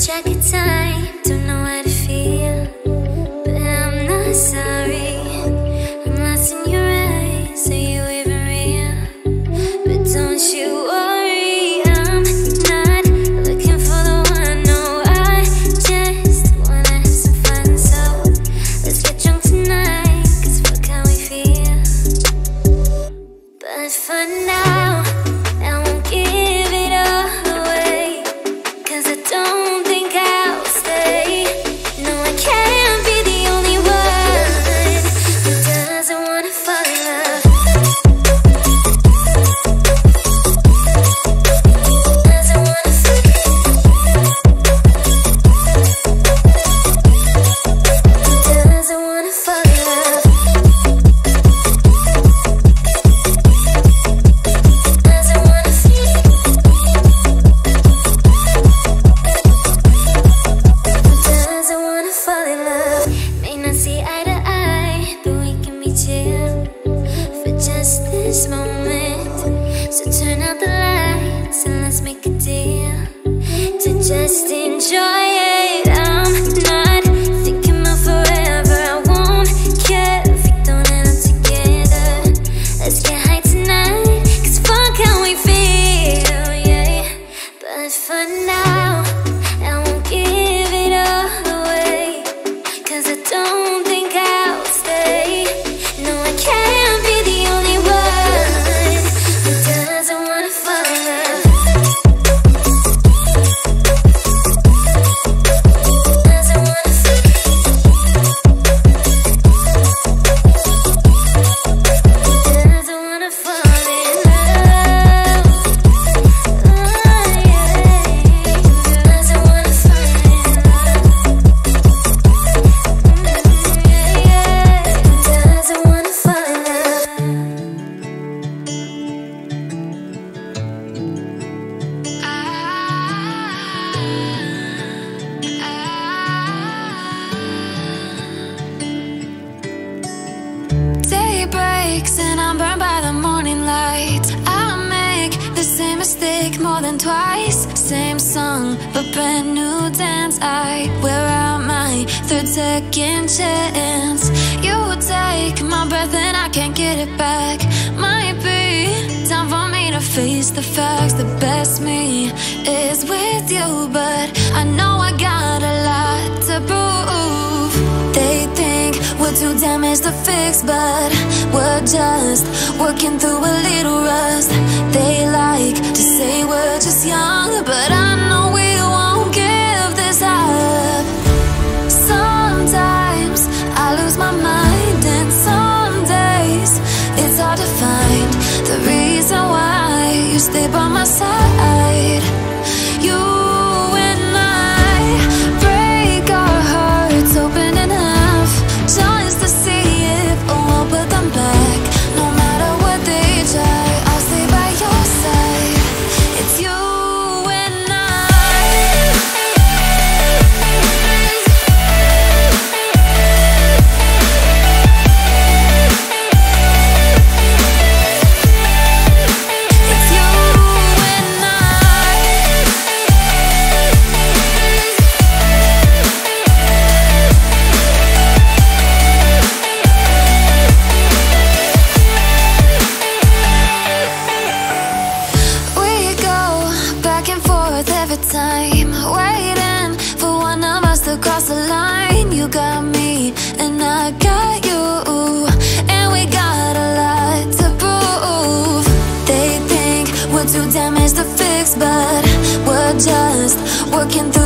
track of time, don't know how to feel, but I'm not sorry. I'm lost in your eyes, are you even real? But don't you worry, I'm not looking for the one. No, I just wanna have some fun. So let's get drunk tonight, cause fuck how we feel. But for now, I won't give it all away, cause I don't think I'll stay. No, I can't be the only one who doesn't wanna fall in love. Doesn't wanna fall in love. Doesn't wanna fall in love. Doesn't wanna feel. Doesn't wanna fall in love. May not see eye to eye, but we can be chill for just this moment. So turn out the lights and let's make a deal to just enjoy it. I'm not thinking about forever. I won't care if we don't end up together. Let's get high tonight, cause fuck how we feel, yeah. But for now, I won't give it all away, cause I don't think I'll stay. No, I can't be the only one who doesn't wanna fall in love. Doesn't wanna fall in love. Doesn't wanna fall in love. Oh, yeah. Doesn't wanna fall in love. Yeah. Doesn't wanna fall in love. Day breaks and I'm burned by the morning light. I make the same mistake more than twice. Same song, but brand new dance. I wear out my third second chance. You take my breath and I can't get it back. Might be time for me to face the facts. The best me is with you, but I know I got a lot to prove. They think we're too damaged to fix, but we're just working through a little rust. They like to say we're just young, but I know we won't give this up. Sometimes I lose my mind, and some days it's hard to find the reason why you stay by my side. You and I break our hearts open in half, just to see if we'll put them back. No matter what they try, I'll stay by your side. It's you and I. It's you and I. We go back and forth every time, waiting for one of us to cross the line. You got me and I got you, and we got a lot to prove. They think we're too damaged to fix, but we're just working through